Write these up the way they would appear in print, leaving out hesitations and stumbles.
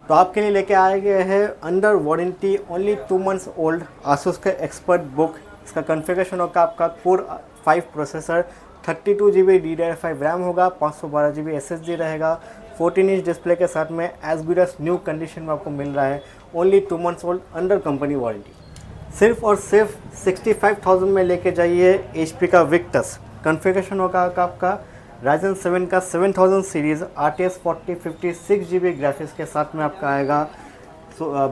तो आपके लिए लेके आए गए हैं under warranty only 2 months old Asus का एक्सपर्ट बुक। इसका कॉन्फ़िगरेशन होगा आपका core 5 processor, 32 GB DDR5 RAM होगा, 512 GB SSD रहेगा, 14 इंच डिस्प्ले के साथ में as good as new condition में आपको मिल रहा है। Only 2 months old under company warranty. सिर्फ और सिर्फ 65,000 में लेके जाइए HP का विक्टस। कॉन्फ़िगरेशन होगा आपका Ryzen 7 का 7000 सीरीज़ RTX 4050 6GB ग्राफिक्स के साथ में आपका आएगा।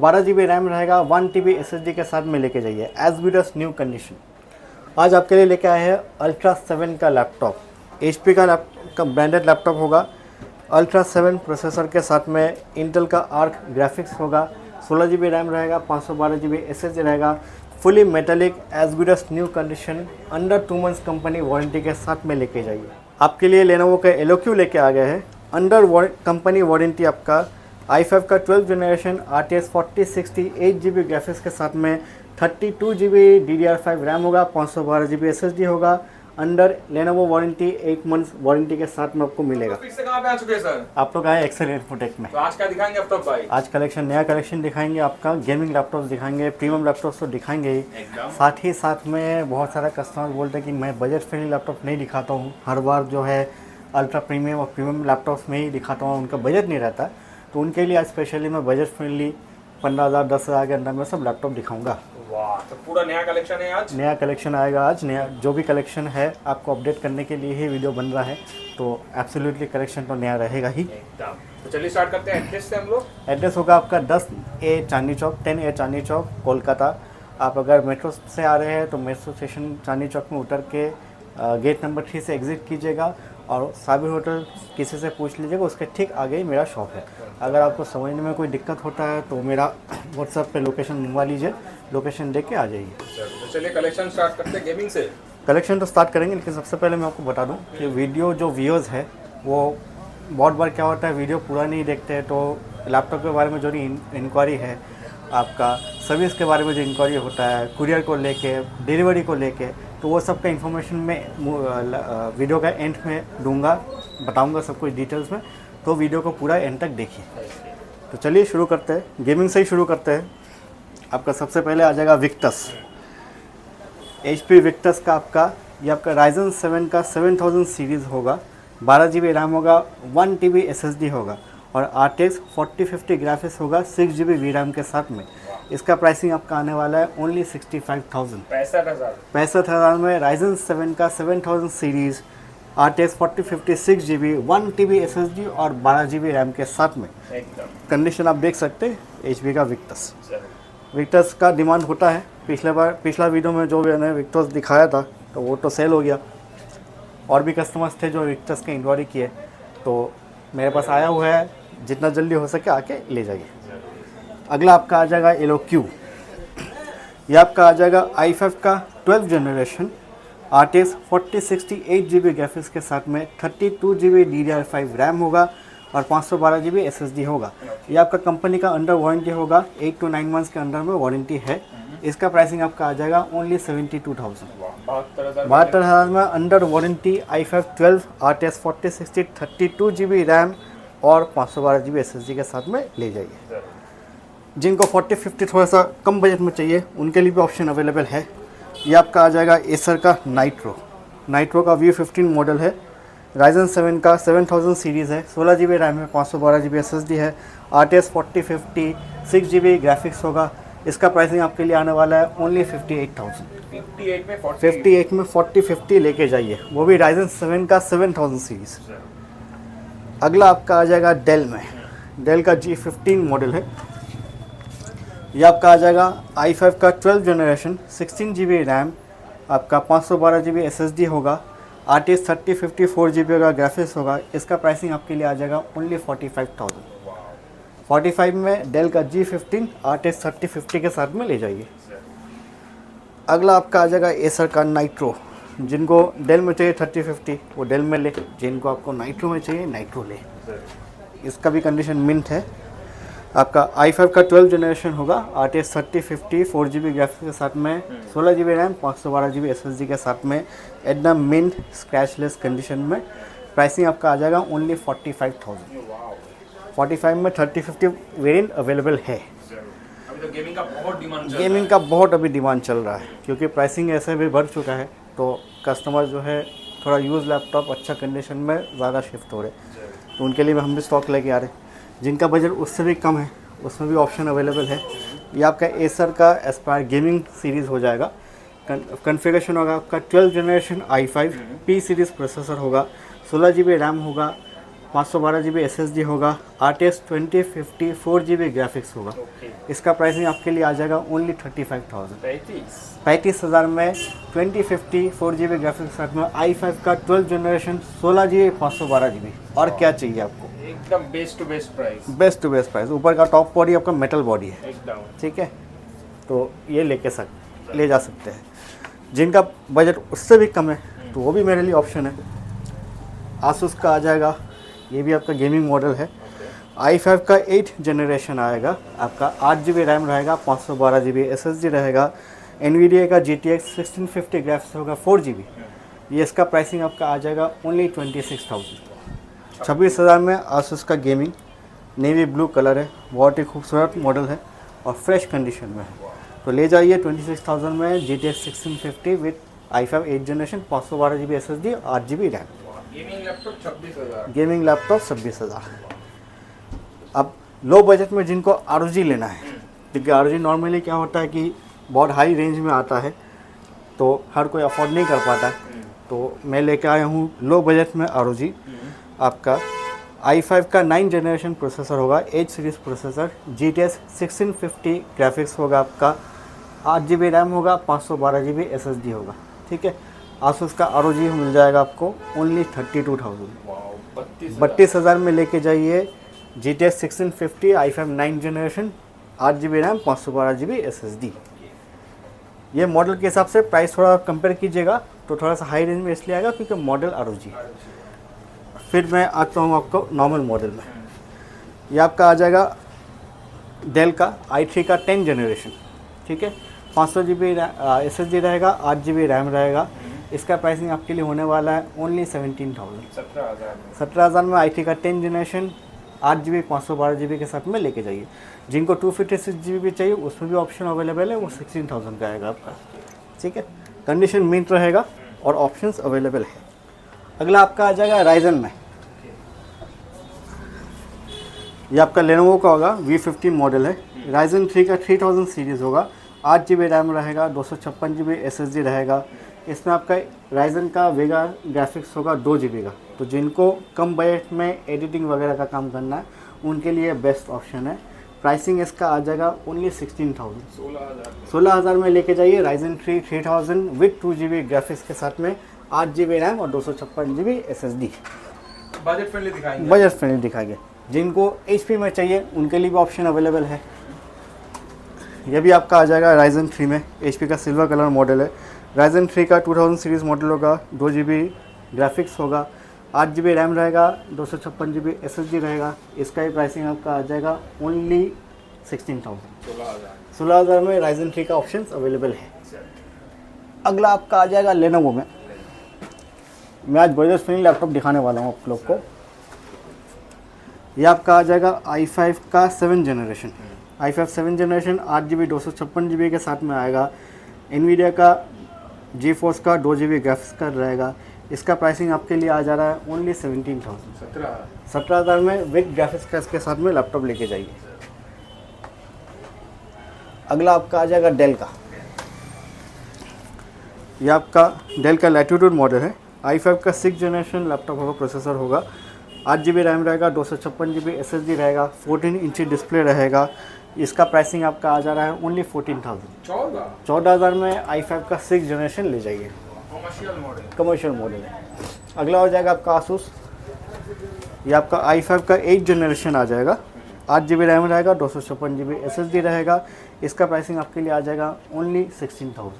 12 GB रैम रहेगा, 1 TB SSD के साथ में लेके जाइए as good as new condition. आज आपके लिए लेके आए हैं अल्ट्रा 7 का लैपटॉप। HP का ब्रांडेड लैपटॉप होगा। अल्ट्रा 7 प्रोसेसर के साथ में इंटेल का आर्क ग्राफिक्स होगा, 16 GB रैम रहेगा, 512 GB SSD रहेगा, fully metallic as good as new condition under 2 months company warranty के साथ में लेके जाइए। आपके लिए लेनोवो का एलोक्यू लेके आ गए हैं अंडर कंपनी वारंटी। आपका i5 का 12th generation RTX 4060 8GB graphics के साथ में 32 GB DDR5 रैम होगा, 512 GB SSD होगा। Under Lenovo warranty 8 months warranty के साथ में आपको मिलेगा। तो फिर से कहाँ पे आ चुके हैं सर? आप लोग आए एक्सेल इन्फोटेक में। तो आज क्या दिखाएंगे अब तक भाई? आज कलेक्शन, नया कलेक्शन दिखाएंगे आपका। गेमिंग लैपटॉप्स दिखाएंगे, प्रीमियम लैपटॉप्स तो दिखाएंगे ही, एकदम। साथ ही साथ में बहुत सारा कस्टमर बोलते हैं कि मैं बजट फ्रेंडली लैपटॉप नहीं दिखाता हूँ, हर बार जो है अल्ट्रा प्रीमियम और प्रीमियम लैपटॉप्स में ही दिखाता हूँ, उनका बजट नहीं रहता। तो उनके लिए आज स्पेशली मैं बजट फ्रेंडली 15,000 10,000 के अंदर में सब लैपटॉप दिखाऊंगा। वाह, तो पूरा नया कलेक्शन है आज। नया कलेक्शन आएगा आज। नया जो भी कलेक्शन है आपको अपडेट करने के लिए ही वीडियो बन रहा है, तो एब्सोल्युटली कलेक्शन तो नया रहेगा ही। एकदम। तो चलिए स्टार्ट करते हैं एड्रेस से हम लोग। एड्रेस होगा आपका 10A चांदनी चौक, 10A चांदनी चौक, कोलकाता। आप अगर मेट्रो से आ रहे हैं तो मेट्रो स्टेशन चांदनी चौक में उतर के गेट नंबर 3 से एग्जिट कीजिएगा और साबिर होटल किसी से पूछ लीजिएगा, उसके ठीक आगे ही मेरा शॉप है। अगर आपको समझने में कोई दिक्कत होता है तो मेरा व्हाट्सएप पे लोकेशन मंगवा लीजिए, लोकेशन देख के आ जाइए। तो चलिए कलेक्शन स्टार्ट करते हैं गेमिंग से। कलेक्शन तो स्टार्ट करेंगे, लेकिन सबसे पहले मैं आपको बता दूं कि वीडियो जो व्यूअर्स है वो बहुत बार क्या होता है, वीडियो पूरा नहीं देखते हैं, तो लैपटॉप के बारे में जो इंक्वायरी है, आपका सर्विस के बारे में जो इंक्वायरी होता है, कुरियर को लेके, डिलीवरी को लेके, तो वो सब का इन्फॉर्मेशन मैं वीडियो का एंड में दूंगा, बताऊंगा सब कुछ डिटेल्स में। तो वीडियो को पूरा एंड तक देखिए। तो चलिए शुरू करते हैं, गेमिंग से ही शुरू करते हैं। आपका सबसे पहले आ जाएगा विक्टस। HP विक्टस का आपका ये आपका Ryzen 7 का 7000 सीरीज़ होगा, 12 GB रैम होगा, 1 TB SSD होगा और RTX 4050 ग्राफिक्स होगा, 6 GB VRAM के साथ में। इसका प्राइसिंग आपका आने वाला है ओनली 65,000। 65,000 में Ryzen 7 का 7000 series RTX 4050 6 GB 1 TB SSD और 12 GB रैम के साथ में। कंडीशन आप देख सकते हैं HP का विक्टस। विक्टस का डिमांड होता है। पिछला वीडियो में जो मैंने विक्टस दिखाया था तो वो तो सेल हो गया, और भी कस्टमर्स थे जो विक्टस के इंक्वायरी किए, तो मेरे पास आया हुआ है, जितना जल्दी हो सके आके ले जाइए। अगला आपका आ जाएगा एलोक्यू। ये आपका आ जाएगा i5 का 12th generation RTX 4060 8GB graphics के साथ में 32 GB DDR5 रैम होगा और 512 GB SSD होगा। ये आपका कंपनी का अंडर वारंटी होगा, 8 to 9 मंथ्स के अंडर में वारंटी है। इसका प्राइसिंग आपका आ जाएगा ओनली 72,000। 72,000 में under warranty i5 12 RTX 4060 32 GB RAM और 512 GB SSD के साथ में ले जाइए। जिनको 4050 थोड़ा सा कम बजट में चाहिए उनके लिए भी ऑप्शन अवेलेबल है। ये आपका आ जाएगा एसर का नाइट्रो का V15 मॉडल है। Ryzen 7 का 7000 सीरीज़ है, 16 GB रैम है, 512 GB SSD है, RTX 4050 6 GB ग्राफिक्स होगा। इसका प्राइसिंग आपके लिए आने वाला है ओनली 58,000। 58 में 4050 लेके जाइए, वो भी Ryzen 7 का 7000 सीरीज़। अगला आपका आ जाएगा डेल का G15 मॉडल है। ये आपका आ जाएगा i5 का 12th जनरेशन 16 GB रैम, आपका 512 GB SSD होगा, RTX 3050 4 GB का ग्राफिक्स होगा। इसका प्राइसिंग आपके लिए आ जाएगा ओनली 45,000। 45 में डेल का G15 RTX 3050 के साथ में ले जाइए। अगला आपका आ जाएगा एसर का नाइट्रो। जिनको डेल में चाहिए 3050 वो डेल में ले, जिनको आपको नाइट्रो में चाहिए नाइट्रो ले। इसका भी कंडीशन मिंट है। आपका i5 का 12th जनरेशन होगा, RTX 3050 4 GB ग्राफिक्स के साथ में, 16 GB रैम, 512 GB SSD के साथ में, एकदम मिंट स्क्रैचलेस कंडीशन में। प्राइसिंग आपका आ जाएगा ओनली 45,000। 45 में 3050 वेरिएंट अवेलेबल है। अभी तो गेमिंग का बहुत डिमांड चल रहा है। गेमिंग का बहुत अभी डिमांड चल रहा है क्योंकि प्राइसिंग ऐसे भी बढ़ चुका है, तो कस्टमर जो है थोड़ा यूज़ लैपटॉप अच्छा कंडीशन में ज़्यादा शिफ्ट हो रहे, तो उनके लिए हम भी स्टॉक लेके आ रहे हैं। जिनका बजट उससे भी कम है उसमें भी ऑप्शन अवेलेबल है। ये आपका एसर का एस्पायर गेमिंग सीरीज़ हो जाएगा। कन्फिगरेशन होगा आपका 12 generation i5 P series processor होगा, 16 GB रैम होगा, 512 GB SSD होगा, RTX 2050 4 GB ग्राफिक्स होगा। इसका प्राइसिंग आपके लिए आ जाएगा ओनली 35,000। 35,000 में 2050 4 GB ग्राफिक्स के साथ में i5 का 12 जनरेशन 16 GB 512 GB। और क्या चाहिए आपको? एकदम best to best price. Best to best price. ऊपर का टॉप बॉडी आपका मेटल बॉडी है, एकदम ठीक है, तो ये ले जा सकते हैं। जिनका बजट उससे भी कम है तो वो भी मेरे लिए ऑप्शन है। आसूस का आ जाएगा, ये भी आपका गेमिंग मॉडल है। i5 का 8 जनरेशन आएगा, आपका 8 GB रैम रहेगा, 512 GB SSD रहेगा, NVIDIA का GTX 1650 ग्राफिक्स होगा 4 GB। ये इसका प्राइसिंग आपका आ जाएगा ओनली 26,000। 26,000 में आसूस का गेमिंग नेवी ब्लू कलर है, बहुत ही खूबसूरत मॉडल है और फ्रेश कंडीशन में है, तो ले जाइए। 26,000 में GTX 1650 with i5 8 generation 512 GB SSD 8 GB RAM. Gaming laptop 26,000। Gaming laptop 26,000। अब लो बजट में जिनको ROG लेना है, क्योंकि ROG नॉर्मली क्या होता है कि बहुत हाई रेंज में आता है तो हर कोई अफोर्ड नहीं कर पाता है, तो मैं लेके आया हूँ लो बजट में ROG। आपका i5 का 9 जनरेशन प्रोसेसर होगा, 8 सीरीज़ प्रोसेसर, GTX 1650 ग्राफिक्स होगा, आपका 8 GB रैम होगा, 512 GB SSD होगा, ठीक है। आसूस का ROG मिल जाएगा आपको ओनली 32,000। 32,000 में लेके जाइए। GTX 1650 i5 9 generation 8 GB RAM 512 GB SSD। ये मॉडल के हिसाब से प्राइस थोड़ा कंपेयर कीजिएगा तो थोड़ा सा हाई रेंज में इसलिए आएगा क्योंकि मॉडल ROG। फिर मैं आता हूँ आपको नॉर्मल मॉडल में। ये आपका आ जाएगा डेल का i3 का 10 जनरेशन, ठीक है, 500 GB SSD रहेगा, 8 GB रैम रहेगा। इसका प्राइसिंग आपके लिए होने वाला है ओनली 17,000। 17,000 में i3 का 10 जनरेशन 8 GB 512 GB के साथ में लेके जाइए। जिनको 256 GB भी चाहिए उसमें भी ऑप्शन अवेलेबल है, वो 16,000 का आएगा आपका, ठीक है। कंडीशन मिंट रहेगा और ऑप्शंस अवेलेबल है। अगला आपका आ जाएगा राइजन में। ये आपका लेनोवो का होगा, V15 मॉडल है, राइजन 3 का 3000 सीरीज़ होगा, 8 GB रैम रहेगा, 256 GB SSD रहेगा। इसमें आपका राइजन का वेगा ग्राफिक्स होगा 2 GB का, तो जिनको कम बजट में एडिटिंग वगैरह का काम करना है उनके लिए बेस्ट ऑप्शन है। प्राइसिंग इसका आ जाएगा ओनली 16,000। 16,000 में लेके जाइए। राइजन 3 3000 विद 2 GB ग्राफिक्स के साथ में, 8 GB रैम और 256 GB SSD। बजट फ्रेंडली दिखाएंगे। जिनको HP में चाहिए उनके लिए भी ऑप्शन अवेलेबल है। यह भी आपका आ जाएगा राइजन 3 में, HP का सिल्वर कलर मॉडल है। राइजन 3 का 2000 सीरीज़ मॉडल होगा, 2 GB ग्राफिक्स होगा, 8 GB रैम रहेगा, 256 GB SSD रहेगा। इसका ही प्राइसिंग आपका आ जाएगा ओनली 16,000। 16,000 में राइजन 3 का ऑप्शन अवेलेबल है। अगला आपका आ जाएगा लेनोवो में। मैं आज बजट फ्रेंडली लैपटॉप दिखाने वाला हूँ आप लोग को। ये आपका आ जाएगा i5 का 7 generation, i5 7 generation 8 GB 256 GB के साथ में आएगा। NVIDIA का GeForce का 2 GB ग्राफिक्स का रहेगा। इसका प्राइसिंग आपके लिए आ जा रहा है ओनली 17,000। 17,000 में विद ग्राफिक्स का इसके साथ में लैपटॉप लेके जाइए। अगला आपका आ जाएगा डेल का। यह आपका डेल का लैटिट्यूड मॉडल है, i5 का 6 जनरेशन लैपटॉप होगा, प्रोसेसर होगा, 8 GB रैम रहेगा, 256 GB SSD रहेगा, 14 इंची डिस्प्ले रहेगा। इसका प्राइसिंग आपका आ जा रहा है ओनली 14,000। 14,000 में i5 का 6 जनरेशन ले जाइए। कमर्शियल मॉडल है। अगला हो जाएगा आपका आसूस। ये आपका i5 का 8 जनरेशन आ जाएगा, 8 GB रैम रहेगा, 256 GB SSD रहेगा। इसका प्राइसिंग आपके लिए आ जाएगा ओनली 16,000।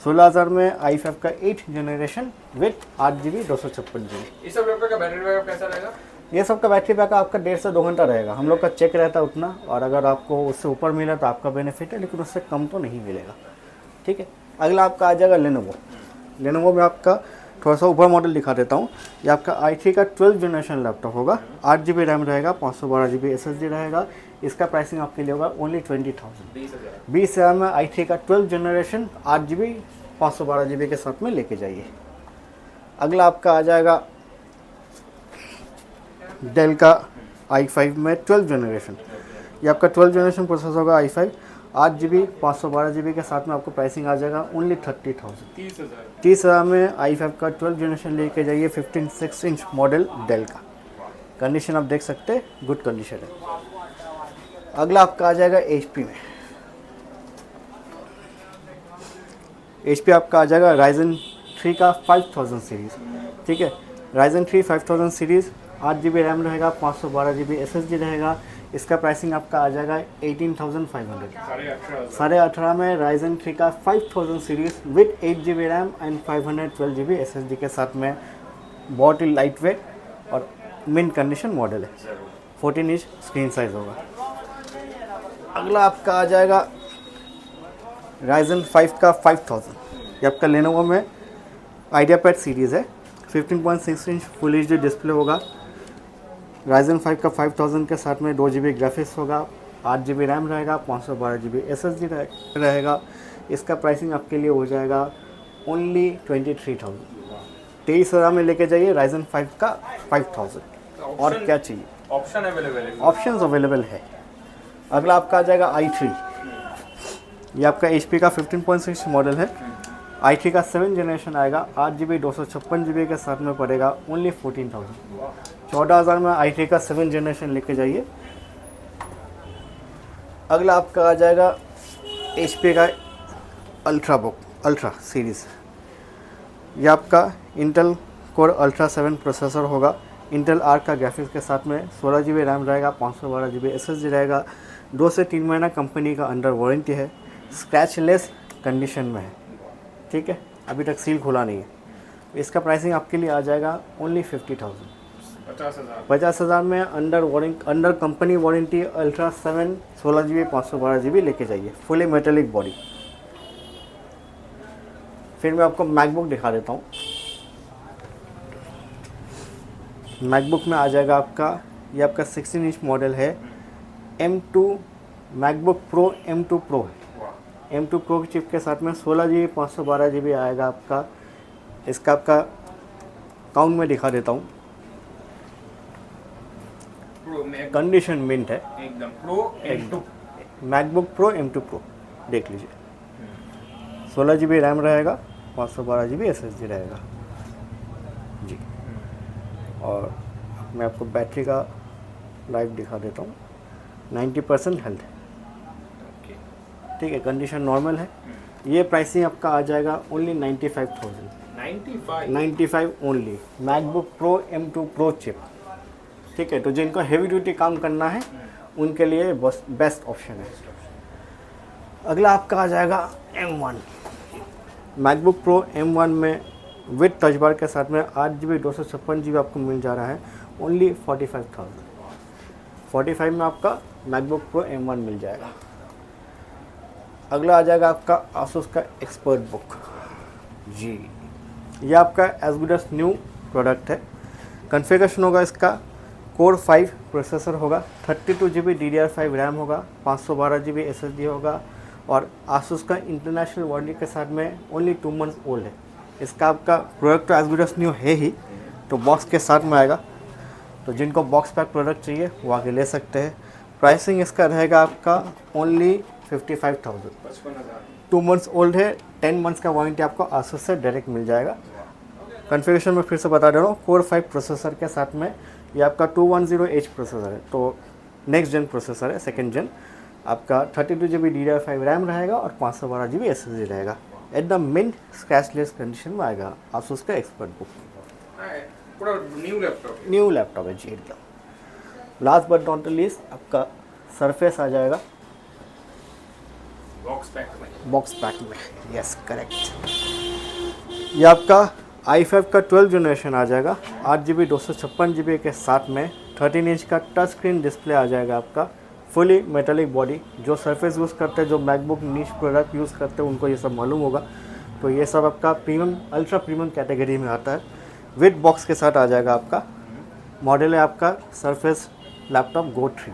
16,000 में i5 का 8 जनरेशन विद 8 GB 256 GB। इस सब लैपटॉप का बैटरी बैकअप कैसा रहेगा? ये सब का बैटरी बैकअप आपका 1.5 से 2 घंटा रहेगा। हम लोग का चेक रहता है उतना, और अगर आपको उससे ऊपर मिला तो आपका बेनिफिट है, लेकिन उससे कम तो नहीं मिलेगा, ठीक है। अगला आपका आ जाएगा लेनोवो। लेनोवो में आपका थोड़ा सा ऊपर मॉडल दिखा देता हूँ। ये आपका i3 का 12 जनरेशन लैपटॉप होगा, 8 GB रैम रहेगा, 512 GB SSD रहेगा। इसका प्राइसिंग आपके लिए होगा ओनली 20,000। 20,000 में i3 का 12 जनरेशन 8 GB 512 GB के साथ में लेके जाइए। अगला आपका आ जाएगा डेल का i5 में 12 जनरेशन। ये आपका 12 जनरेशन प्रोसेसर होगा i5, 8 GB 512 GB के साथ में आपको प्राइसिंग आ जाएगा ओनली 30,000। 30,000 में i5 का 12 जनरेशन लेके जाइए, 15.6 इंच मॉडल डेल का। कंडीशन आप देख सकते हैं, गुड कंडीशन है। अगला आपका आ जाएगा HP में। HP आपका आ जाएगा Ryzen 3 का 5000 सीरीज़, ठीक है। Ryzen 3 5000 सीरीज़, 8 GB रैम रहेगा, 512 GB SSD रहेगा। इसका प्राइसिंग आपका आ जाएगा 18,500। 18,500 में Ryzen 3 का 5000 series with 8 GB RAM and 512 GB SSD के साथ में, बहुत ही लाइट वेट और मिंट कंडीशन मॉडल है। 14 इंच स्क्रीन साइज होगा। अगला आपका आ जाएगा Ryzen 5 का 5000। ये आपका Lenovo में IdeaPad सीरीज़ है, 15.6 इंच फुल HD डिस्प्ले होगा। Ryzen 5 का 5000 के साथ में 2 GB ग्राफिक्स होगा, 8 GB रैम रहेगा, 512 GB SSD रहेगा। इसका प्राइसिंग आपके लिए हो जाएगा ओनली 23,000। 23,000 में लेके जाइए Ryzen 5 का 5000। और क्या चाहिए, ऑप्शन अवेलेबल है, ऑप्शंस अवेलेबल है। अगला आपका आ जाएगा i3। ये आपका HP का 15.6 मॉडल है। i3 का 7 जनरेशन आएगा, 8 GB 256 GB के साथ में पड़ेगा ओनली 14,000। 14,000 में i3 का 7 जनरेशन लेके जाइए। अगला आपका आ जाएगा HP का अल्ट्रा सीरीज़। ये आपका इंटेल कोर अल्ट्रा 7 प्रोसेसर होगा, इंटेल आर्क का ग्राफिक्स के साथ में, 16 GB रैम रहेगा, 512 GB SSD रहेगा। 2 से 3 महीना कंपनी का अंडर वारंटी है, स्क्रैचलेस कंडीशन में है, ठीक है। अभी तक सील खुला नहीं है। इसका प्राइसिंग आपके लिए आ जाएगा ओनली 50,000। 50,000 में under company warranty ultra 7 16 GB 512 GB लेके जाइए, फुली मेटेलिक बॉडी। फिर मैं आपको मैकबुक दिखा देता हूँ। मैकबुक में आ जाएगा आपका, ये आपका 16 इंच मॉडल है, M2 MacBook pro M2 pro है। M2 प्रो की चिप के साथ में 16 GB 512 GB आएगा आपका। इसका आपका काउंट में दिखा देता हूँ, कंडीशन मिंट है एकदम। Pro M2 MacBook pro M2 pro देख लीजिए। 16 GB रैम रहेगा, 512 GB SSD रहेगा जी। और मैं आपको बैटरी का लाइफ दिखा देता हूँ, 90% हेल्थ है, ठीक है। कंडीशन नॉर्मल है। ये प्राइसिंग आपका आ जाएगा only 95,000। 95 only MacBook pro M2 pro chip, ठीक है। तो जिनको हेवी ड्यूटी काम करना है उनके लिए बेस्ट ऑप्शन है। अगला आपका आ जाएगा M1 मैकबुक प्रो M1 में विद टच बार के साथ में 8 GB 256 GB आपको मिल जा रहा है ओनली 45,000। 45 में आपका मैकबुक प्रो M1 मिल जाएगा। अगला आ जाएगा आपका आसूस का एक्सपर्ट बुक जी। ये आपका as good as new product है। कॉन्फ़िगरेशन होगा इसका कोर 5 प्रोसेसर होगा, 32 GB DDR5 रैम होगा, 512 GB SSD होगा। और आसूस का इंटरनेशनल वारंटी के साथ में ओनली 2 मंथ्स ओल्ड है। इसका आपका प्रोडक्ट तो एज गुड एज न्यू है ही, तो बॉक्स के साथ में आएगा। तो जिनको बॉक्स पैक प्रोडक्ट चाहिए वो आगे ले सकते हैं। प्राइसिंग इसका रहेगा आपका ओनली 55,000। 2 मंथ्स ओल्ड है, 10 मंथ्स का वारंटी आपको आसूस से डायरेक्ट मिल जाएगा। कॉन्फ़िगरेशन में फिर से बता दे रहा हूँ, कोर 5 प्रोसेसर के साथ में ये आपका 210H प्रोसेसर है, तो नेक्स्ट जेन प्रोसेसर है, सेकेंड जेन। आपका 32 GB DDR5 रैम रहेगा और 512 GB SSD रहेगा। एकदम मिंट स्क्रैचलेस कंडीशन में आएगा आसूस का एक्सपर्ट बुक। पूरा न्यू लैपटॉप है जी एकदम। Last but not the least आपका सरफेस आ जाएगा बॉक्स पैक में, यस करेक्ट। ये आपका i5 का 12 जनरेशन आ जाएगा, 8 GB 256 GB के साथ में 13 इंच का टच स्क्रीन डिस्प्ले आ जाएगा आपका, फुली मेटालिक बॉडी। जो सरफेस यूज़ करते हैं, जो मैकबुक नीश प्रोडक्ट यूज़ करते हैं, उनको ये सब मालूम होगा। तो ये सब आपका प्रीमियम अल्ट्रा प्रीमियम कैटेगरी में आता है। विद बॉक्स के साथ आ जाएगा आपका। मॉडल है आपका सरफेस लैपटॉप गो 3,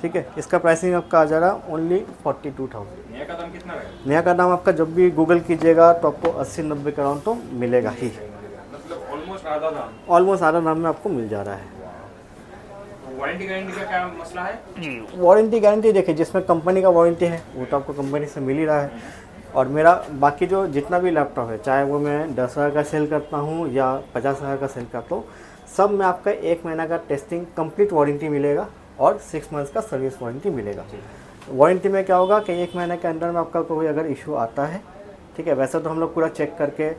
ठीक है। इसका प्राइसिंग आपका आ जा रहा है ओनली 42,000। नया का दाम कितना रहेगा? नया का दाम आपका जब भी गूगल कीजिएगा तो आपको 80-90 का राउंड तो मिलेगा ही, मतलब ऑलमोस्ट आधा दाम। ऑलमोस्ट आधा दाम में आपको मिल जा रहा है। वारंटी गारंटी का क्या मसला है? वारंटी गारंटी देखिए, जिसमें कंपनी का वारंटी है वो तो आपको कंपनी से मिल ही रहा है। और मेरा बाकी जो जितना भी लैपटॉप है, चाहे वो मैं 10,000 का सेल करता हूँ या 50,000 का सेल करता हूँ, सब में आपका 1 महीना का टेस्टिंग कंप्लीट वारंटी मिलेगा और 6 मंथ्स का सर्विस वारंटी मिलेगा। वारंटी में क्या होगा कि 1 महीने के अंदर में आपका कोई अगर इशू आता है, ठीक है, वैसे तो हम लोग पूरा चेक करके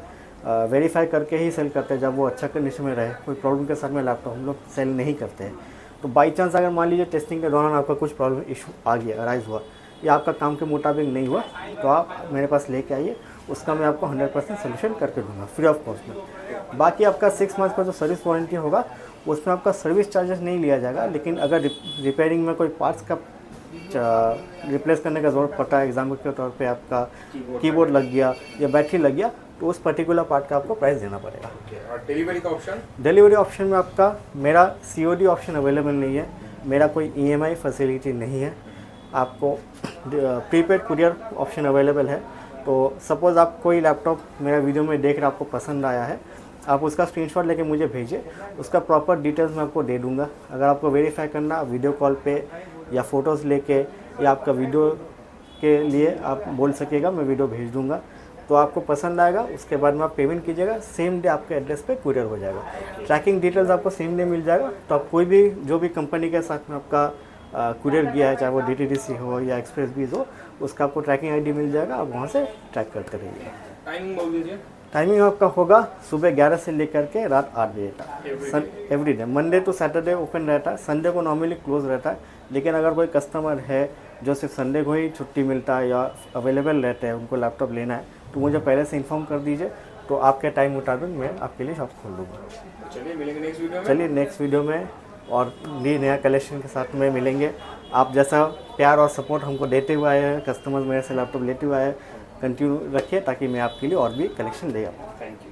वेरीफाई करके ही सेल करते हैं, जब वो अच्छा कंडीशन में रहे। कोई प्रॉब्लम के साथ में लैपटॉप हम लोग सेल नहीं करते हैं। तो बाई चांस अगर मान लीजिए टेस्टिंग के दौरान आपका कुछ प्रॉब्लम इशू आ गया, अराइज हुआ, या आपका काम के मुताबिक नहीं हुआ, तो आप मेरे पास लेके आइए, उसका मैं आपको 100% सोल्यूशन करके दूंगा फ्री ऑफ कॉस्ट में। बाकी आपका 6 मंथ का जो सर्विस वारंटी होगा उसमें आपका सर्विस चार्जेस नहीं लिया जाएगा, लेकिन अगर रिपेयरिंग में कोई पार्ट्स का रिप्लेस करने का ज़रूरत पड़ता है, एग्जाम्पल के तौर पे आपका कीबोर्ड लग गया या बैटरी लग गया, तो उस पर्टिकुलर पार्ट का आपको प्राइस देना पड़ेगा। और डिलीवरी का ऑप्शन? डिलीवरी ऑप्शन में आपका मेरा COD ऑप्शन अवेलेबल नहीं है, मेरा कोई EMI फैसिलिटी नहीं है। आपको प्रीपेड कुरियर ऑप्शन अवेलेबल है। तो सपोज़ आप कोई लैपटॉप मेरा वीडियो में देख रहे आपको पसंद आया है, आप उसका स्क्रीनशॉट लेके मुझे भेजिए, उसका प्रॉपर डिटेल्स मैं आपको दे दूंगा। अगर आपको वेरीफाई करना, वीडियो कॉल पे या फ़ोटोज़ लेके या आपका वीडियो के लिए आप बोल सकेगा, मैं वीडियो भेज दूंगा। तो आपको पसंद आएगा, उसके बाद में आप पेमेंट कीजिएगा, सेम डे आपके एड्रेस पे कुरियर हो जाएगा। ट्रैकिंग डिटेल्स आपको सेम डे मिल जाएगा। तो आप कोई भी जो भी कंपनी के साथ में आपका कुरियर गया है, चाहे वो DTDC हो या एक्सप्रेस बीज हो, उसका आपको ट्रैकिंग ID मिल जाएगा। आप वहाँ से ट्रैक करते रहिए। टाइमिंग बोल दीजिए। टाइमिंग आपका होगा सुबह 11 से लेकर के रात 8 बजे तक, every day, Monday to Saturday open रहता है। संडे को नॉर्मली क्लोज रहता है, लेकिन अगर कोई कस्टमर है जो सिर्फ संडे को ही छुट्टी मिलता है या अवेलेबल रहते हैं, उनको लैपटॉप लेना है, तो मुझे पहले से इन्फॉर्म कर दीजिए, तो आपके टाइम मुताबिक मैं आपके लिए शॉप खोल दूँगा। चलिए मिलेंगे नेक्स्ट वीडियो में। चलिए नेक्स्ट वीडियो में और नया कलेक्शन के साथ में मिलेंगे। आप जैसा प्यार और सपोर्ट हमको देते हुए आए हैं, कस्टमर्स मेरे से लैपटॉप लेते हुए आए हैं, कंटिन्यू रखिए, ताकि मैं आपके लिए और भी कलेक्शन दे आपको। Thank you.